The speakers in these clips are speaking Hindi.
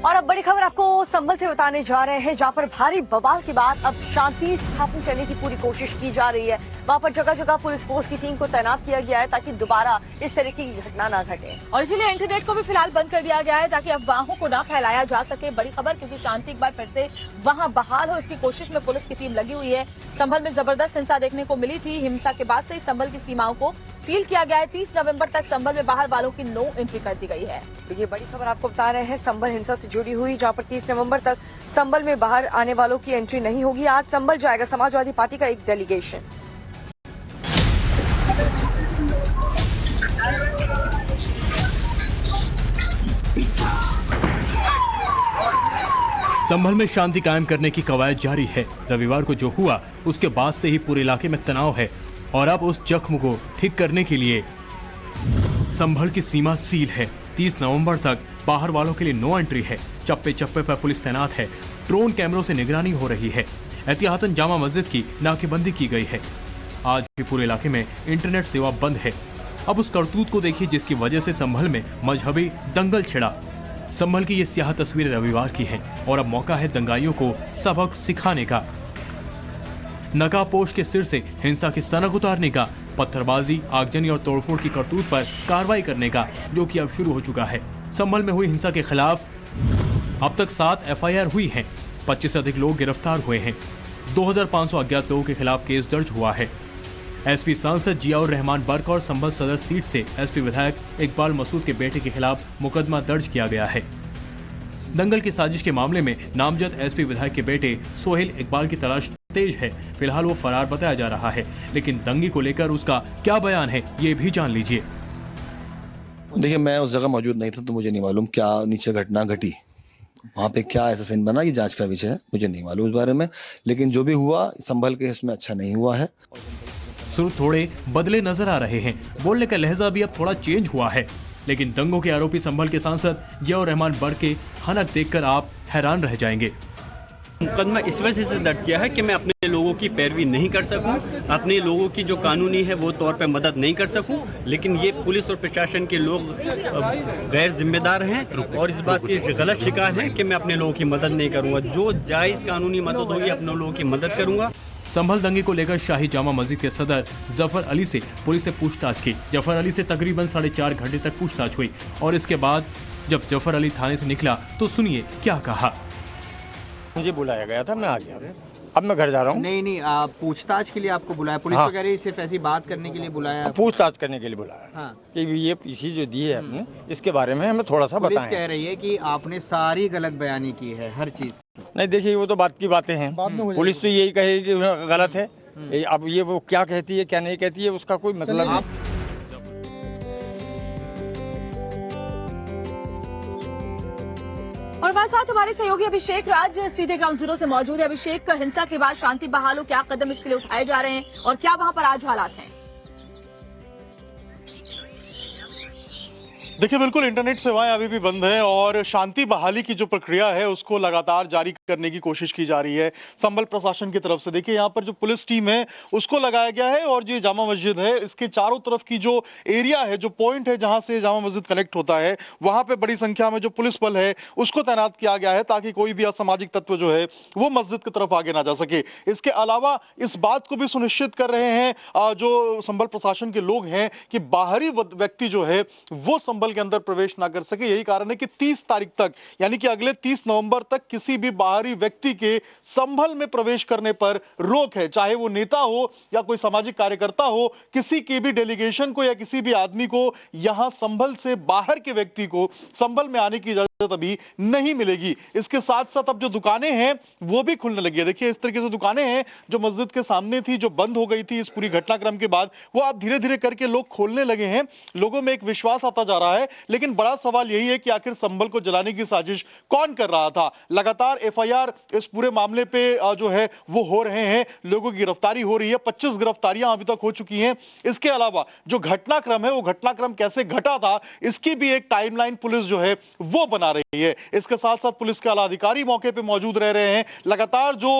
और अब बड़ी खबर आपको संभल से बताने जा रहे हैं, जहां पर भारी बवाल के बाद अब शांति स्थापन करने की पूरी कोशिश की जा रही है। वहां पर जगह जगह पुलिस फोर्स की टीम को तैनात किया गया है ताकि दोबारा इस तरह की घटना न घटे। और इसीलिए इंटरनेट को भी फिलहाल बंद कर दिया गया है ताकि अफवाहों को न फैलाया जा सके। बड़ी खबर, क्योंकि शांति एक बार फिर से वहां बहाल हो, इसकी कोशिश में पुलिस की टीम लगी हुई है। संभल में जबरदस्त हिंसा देखने को मिली थी। हिंसा के बाद से संभल की सीमाओं को सील किया गया है। 30 नवंबर तक संभल में बाहर वालों की नो एंट्री कर दी गई है। तो ये बड़ी खबर आपको बता रहे हैं संभल हिंसा से जुड़ी हुई, जहां पर 30 नवंबर तक संभल में बाहर आने वालों की एंट्री नहीं होगी। आज संभल जाएगा समाजवादी पार्टी का एक डेलीगेशन। संभल में शांति कायम करने की कवायद जारी है। रविवार को जो हुआ उसके बाद से ही पूरे इलाके में तनाव है और अब उस जख्म को ठीक करने के लिए संभल की सीमा सील है। 30 नवंबर तक बाहर वालों के लिए नो एंट्री है। चप्पे चप्पे पर पुलिस तैनात है। ड्रोन कैमरों से निगरानी हो रही है। एहतियातन जामा मस्जिद की नाकेबंदी की गई है। आज भी पूरे इलाके में इंटरनेट सेवा बंद है। अब उस करतूत को देखिए जिसकी वजह से संभल में मजहबी दंगल छिड़ा। संभल की ये स्याह तस्वीरें रविवार की हैं और अब मौका है दंगाइयों को सबक सिखाने का, नकाबपोश के सिर से हिंसा की सनक उतारने का, पत्थरबाजी, आगजनी और तोड़फोड़ की करतूत पर कार्रवाई करने का, जो कि अब शुरू हो चुका है। संभल में हुई हिंसा के खिलाफ अब तक 7 FIR हुई हैं। 25 से अधिक लोग गिरफ्तार हुए हैं। 2500 अज्ञात लोगों के खिलाफ केस दर्ज हुआ है। SP सांसद जियाउर रहमान बर्क और संभल सदर सीट से SP विधायक इकबाल मसूद के बेटे के खिलाफ मुकदमा दर्ज किया गया है। दंगल की साजिश के मामले में नामजद SP विधायक के बेटे सोहेल इकबाल की तलाश तेज है। फिलहाल वो फरार बताया जा रहा है, लेकिन दंगे को लेकर उसका क्या बयान है ये भी जान लीजिए। देखिए, मैं उस जगह मौजूद नहीं था तो मुझे नहीं मालूम क्या नीचे घटना घटी, वहाँ पे क्या ऐसा सीन बना, ये जांच का विषय है, मुझे नहीं मालूम इस बारे में। लेकिन जो भी हुआ संभल के इसमें अच्छा नहीं हुआ है। सुर थोड़े बदले नजर आ रहे हैं। बोलने का लहजा भी अब थोड़ा चेंज हुआ है। लेकिन दंगों के आरोपी संभल के सांसद जियाउर रहमान बर्क के हनक देखकर आप हैरान रह जाएंगे। मुकदमा इस वजह से दर्ज किया है कि मैं अपने लोगों की पैरवी नहीं कर सकूं, अपने लोगों की जो कानूनी है वो तौर पे मदद नहीं कर सकूं। लेकिन ये पुलिस और प्रशासन के लोग गैर जिम्मेदार हैं और इस बात की गलत शिकार है कि मैं अपने लोगों की मदद नहीं करूंगा। जो जायज कानूनी मदद होगी अपने लोगों की मदद करूंगा। संभल दंगे को लेकर शाही जामा मस्जिद के सदर जफर अली से पुलिस ने पूछताछ की। जफर अली से तकरीबन 4.5 घंटे तक पूछताछ हुई और इसके बाद जब जफर अली थाने से निकला तो सुनिए क्या कहा। मुझे बुलाया गया था, मैं आ गया। अब मैं घर जा रहा हूँ। नहीं, आप पूछताछ के लिए आपको बुलाया? पुलिस हाँ। तो कह रही है सिर्फ ऐसी बात करने के लिए बुलाया? पूछताछ करने के लिए बुलाया। हाँ। कि ये पीसी जो दी है आपने, इसके बारे में हमें थोड़ा सा बताएं। पुलिस कह रही है कि आपने सारी गलत बयानी की है, हर चीज। नहीं, देखिए वो तो बात की बातें हैं। पुलिस तो यही कहेगी गलत है। अब ये वो क्या कहती है क्या नहीं कहती है उसका कोई मतलब नहीं। और हमारे साथ हमारे सहयोगी अभिषेक राज सीधे ग्राउंड जीरो से मौजूद है। अभिषेक, हिंसा के बाद शांति बहाल हो, क्या कदम इसके लिए उठाए जा रहे हैं और क्या वहां पर आज हालात हैं? देखिए, बिल्कुल इंटरनेट सेवाएं अभी भी बंद है और शांति बहाली की जो प्रक्रिया है उसको लगातार जारी करने की कोशिश की जा रही है संभल प्रशासन की तरफ से। देखिए, यहाँ पर जो पुलिस टीम है उसको लगाया गया है और जो जामा मस्जिद है इसके चारों तरफ की जो एरिया है, जो पॉइंट है जहां से जामा मस्जिद कनेक्ट होता है, वहां पे बड़ी संख्या में जो पुलिस बल है उसको तैनात किया गया है ताकि कोई भी असामाजिक तत्व जो है वो मस्जिद की तरफ आगे ना जा सके। इसके अलावा इस बात को भी सुनिश्चित कर रहे हैं जो संभल प्रशासन के लोग हैं कि बाहरी व्यक्ति जो है वो संभल के अंदर प्रवेश ना कर सके। यही कारण है कि 30 तारीख तक, यानी कि अगले 30 नवंबर तक किसी भी बाहरी व्यक्ति के संभल में प्रवेश करने पर रोक है। चाहे वो नेता हो या कोई सामाजिक कार्यकर्ता हो, किसी के भी डेलीगेशन को या किसी भी आदमी को यहां संभल से बाहर के व्यक्ति को संभल में आने की इजाजत अभी नहीं मिलेगी। इसके साथ साथ अब जो दुकानें हैं वो भी खुलने लगी है। देखिए, इस तरीके से दुकानें हैं जो मस्जिद के सामने थी, जो बंद हो गई थी इस पूरी घटनाक्रम के बाद, वो अब धीरे धीरे करके लोग खोलने लगे हैं। लोगों में एक विश्वास आता जा रहा है। लेकिन बड़ा सवाल यही है कि आखिर संभल को जलाने की साजिश कौन कर रहा था। लगातार FIR इस पूरे मामले पे जो है वो हो रहे हैं, लोगों की गिरफ्तारी हो रही है। 25 गिरफ्तारियां अभी तक हो चुकी हैं। इसके अलावा जो घटनाक्रम है वो घटनाक्रम कैसे घटा था इसकी भी एक टाइमलाइन पुलिस जो है वो बना बना रही है। इसके साथ साथ पुलिस के आला अधिकारी मौके पे मौजूद रह रहे हैं। लगातार जो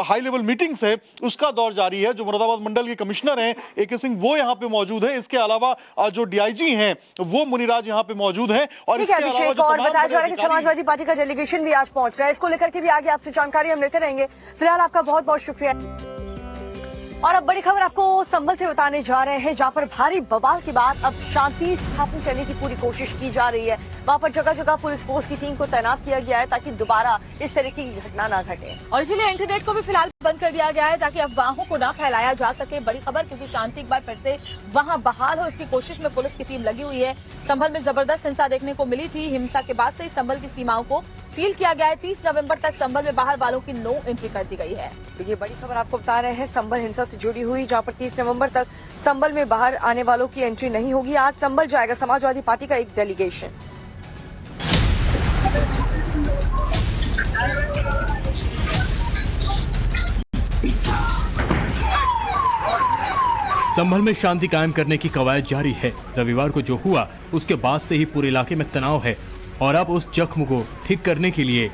हाई लेवल मीटिंग्स है उसका दौर जारी है। जो मुरादाबाद मंडल के कमिश्नर हैं AK सिंह वो यहाँ पे मौजूद है। इसके अलावा जो DIG हैं वो मुनिराज यहाँ पे मौजूद हैं। और इसके अलावा अभिषेक, और बताया जा रहा है कि समाजवादी पार्टी का डेलीगेशन भी आज पहुंच रहा है। इसको लेकर के भी आगे आपसे जानकारी हम लेते रहेंगे। फिलहाल आपका बहुत बहुत शुक्रिया। और अब बड़ी खबर आपको संभल से बताने जा रहे हैं, जहां पर भारी बवाल के बाद अब शांति स्थापन करने की पूरी कोशिश की जा रही है। वहां पर जगह जगह पुलिस फोर्स की टीम को तैनात किया गया है ताकि दोबारा इस तरह की घटना न घटे। और इसीलिए इंटरनेट को भी फिलहाल बंद कर दिया गया है ताकि अफवाहों को न फैलाया जा सके। बड़ी खबर, क्योंकि शांति एक बार फिर से वहां बहाल हो, इसकी कोशिश में पुलिस की टीम लगी हुई है। संभल में जबरदस्त हिंसा देखने को मिली थी। हिंसा के बाद से ही संभल की सीमाओं को सील किया गया है। 30 नवंबर तक संभल में बाहर वालों की नो एंट्री कर दी गई है। तो ये बड़ी खबर आपको बता रहे हैं संभल हिंसा से जुड़ी हुई, जहां पर 30 नवंबर तक संभल में बाहर आने वालों की एंट्री नहीं होगी। आज संभल जाएगा समाजवादी पार्टी का एक डेलीगेशन। संभल में शांति कायम करने की कवायद जारी है। रविवार को जो हुआ उसके बाद से ही पूरे इलाके में तनाव है और अब उस जख्म को ठीक करने के लिए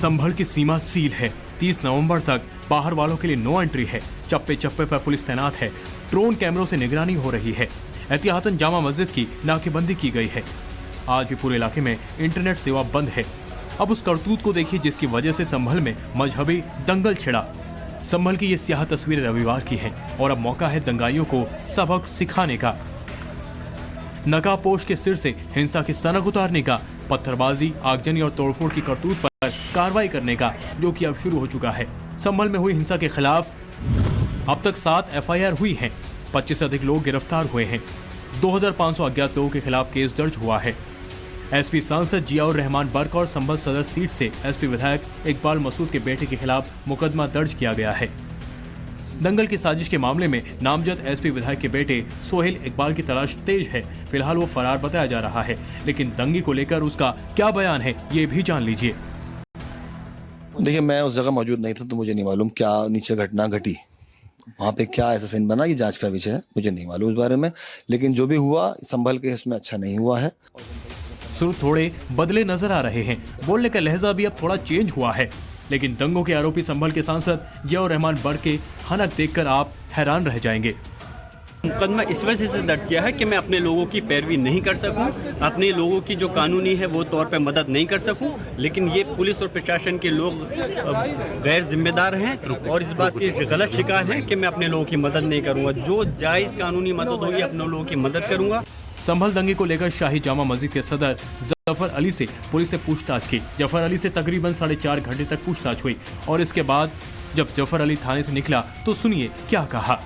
संभल की सीमा सील है। 30 नवंबर तक बाहर वालों के लिए नो एंट्री है। चप्पे चप्पे पर पुलिस तैनात है। ड्रोन कैमरों से निगरानी हो रही है। एहतियातन जामा मस्जिद की नाकेबंदी की गई है। आज भी पूरे इलाके में इंटरनेट सेवा बंद है। अब उस करतूत को देखिए जिसकी वजह से संभल में मजहबी दंगल छिड़ा। संभल की ये स्याह तस्वीरें रविवार की हैं और अब मौका है दंगाइयों को सबक सिखाने का, नकाबपोश के सिर से हिंसा की सनक उतारने का, पत्थरबाजी, आगजनी और तोड़फोड़ की करतूत पर कार्रवाई करने का, जो कि अब शुरू हो चुका है। संभल में हुई हिंसा के खिलाफ अब तक 7 FIR हुई हैं। 25 से अधिक लोग गिरफ्तार हुए हैं। 2500 अज्ञात लोगों के खिलाफ केस दर्ज हुआ है। SP सांसद जियाउर रहमान बर्क और संभल सदर सीट से SP विधायक इकबाल मसूद के बेटे के खिलाफ मुकदमा दर्ज किया गया है। दंगल की साजिश के मामले में नामजद SP विधायक के बेटे सोहेल इकबाल की तलाश तेज है। फिलहाल वो फरार बताया जा रहा है, लेकिन दंगे को लेकर उसका क्या बयान है ये भी जान लीजिए। देखिए, मैं उस जगह मौजूद नहीं था तो मुझे नहीं मालूम क्या नीचे घटना घटी, वहाँ पे क्या ऐसा सीन बना, ये जांच का विषय है, मुझे नहीं मालूम इस बारे में। लेकिन जो भी हुआ संभल के इसमें अच्छा नहीं हुआ है। सुर थोड़े बदले नजर आ रहे हैं। बोलने का लहजा भी अब थोड़ा चेंज हुआ है। लेकिन दंगों के आरोपी संभल के सांसद जियाउर रहमान बर्क के हनक देखकर आप हैरान रह जाएंगे। मुकदमा इस वजह से दर्ज किया है कि मैं अपने लोगों की पैरवी नहीं कर सकूं, अपने लोगों की जो कानूनी है वो तौर पे मदद नहीं कर सकूं। लेकिन ये पुलिस और प्रशासन के लोग गैर जिम्मेदार हैं और इस बात के गलत शिकार हैं कि मैं अपने लोगों की मदद नहीं करूंगा। जो जायज कानूनी मदद होगी अपने लोगों की मदद करूंगा। संभल दंगे को लेकर शाही जामा मस्जिद के सदर जफर अली से पुलिस ने पूछताछ की। जफर अली से तकरीबन 4.5 घंटे तक पूछताछ हुई और इसके बाद जब जफर अली थाने से निकला तो सुनिए क्या कहा।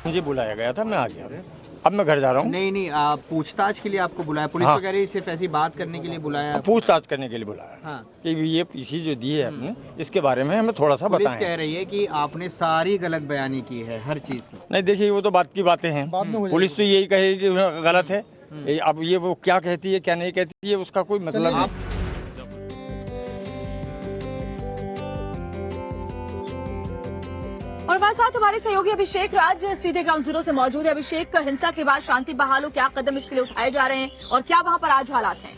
मुझे बुलाया गया था, मैं आ गया। अब मैं घर जा रहा हूँ। नहीं, आप पूछताछ के लिए आपको बुलाया पुलिस हाँ। वगैरह सिर्फ ऐसी बात करने के लिए बुलाया? पूछताछ करने के लिए बुलाया। हाँ। कि ये पीसी जो दी है आपने, इसके बारे में हमें थोड़ा सा पुलिस बताएं। कह रही है कि आपने सारी गलत बयानी की है हर चीज की। नहीं, देखिए वो तो बात की बातें हैं। पुलिस तो यही कहेगी गलत है। अब ये वो क्या कहती है क्या नहीं कहती है उसका कोई मतलब नहीं। और हमारे साथ हमारे सहयोगी अभिषेक राज सीधे ग्राउंड जीरो से मौजूद है। अभिषेक, हिंसा के बाद शांति बहाल हो, क्या कदम इसके लिए उठाए जा रहे हैं और क्या वहां पर आज हालात हैं?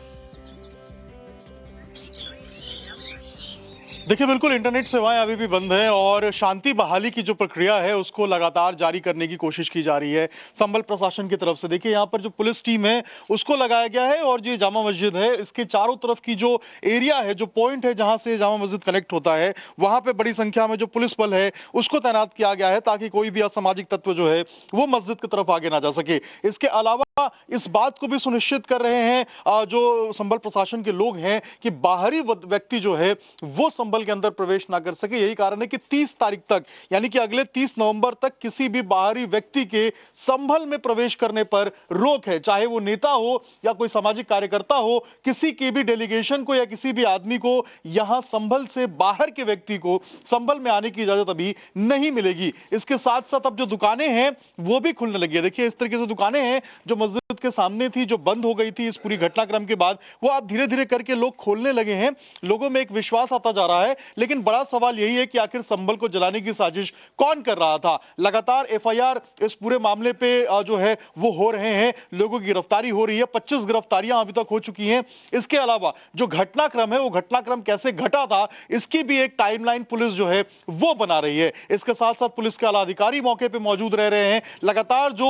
देखिए, बिल्कुल इंटरनेट सेवाएं अभी भी बंद है और शांति बहाली की जो प्रक्रिया है उसको लगातार जारी करने की कोशिश की जा रही है संभल प्रशासन की तरफ से। देखिए, यहाँ पर जो पुलिस टीम है उसको लगाया गया है और जो जामा मस्जिद है इसके चारों तरफ की जो एरिया है, जो पॉइंट है जहां से जामा मस्जिद कनेक्ट होता है, वहां पे बड़ी संख्या में जो पुलिस बल है उसको तैनात किया गया है ताकि कोई भी असामाजिक तत्व जो है वो मस्जिद की तरफ आगे ना जा सके। इसके अलावा इस बात को भी सुनिश्चित कर रहे हैं जो संभल प्रशासन के लोग हैं कि बाहरी व्यक्ति जो है वो संभल के अंदर प्रवेश ना कर सके। यही कारण है कि 30 तारीख तक यानी कि अगले 30 नवंबर तक किसी भी बाहरी व्यक्ति के संभल में प्रवेश करने पर रोक है, चाहे वो नेता हो या कोई सामाजिक कार्यकर्ता हो। किसी की भी डेलीगेशन को या किसी भी आदमी को यहां संभल से बाहर के व्यक्ति को संभल में आने की इजाजत अभी नहीं मिलेगी। इसके साथ साथ अब जो दुकानें हैं वो भी खुलने लगी है। देखिए, इस तरीके से दुकानें हैं जो मस्जिद के सामने थी, जो बंद हो गई थी इस पूरी घटनाक्रम के बाद, वो आप धीरे धीरे करके लोग खोलने लगे हैं। लोगों में एक विश्वास आता जा रहा है। लेकिन बड़ा सवाल यही है कि आखिर संभल को जलाने की साजिश कौन कर रहा था। लगातार एफआईआर इस पूरे मामले पे जो है वो हो रहे हैं, लोगों की गिरफ्तारी हो रही है। 25 गिरफ्तारियां अभी तक हो चुकी हैं। इसके अलावा जो घटनाक्रम है वो घटनाक्रम कैसे घटा था, इसकी भी एक टाइमलाइन पुलिस जो है वो बना रही है। इसके साथ साथ पुलिस के आला अधिकारी मौके पे मौजूद रह रहे हैं। लगातार जो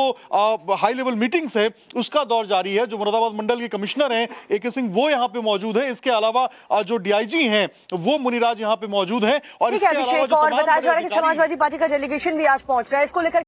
हाई लेवल मीटिंग्स है उसका दौर जारी है। जो मुरादाबाद मंडल के कमिश्नर हैं एके सिंह, वो यहां पे मौजूद है। इसके अलावा जो डीआईजी हैं वो मुनिराज यहां पे मौजूद हैं। और ठीक है अभिषेक, और बताया जा रहा है कि समाजवादी पार्टी का डेलीगेशन भी आज पहुंच रहा है। इसको लेकर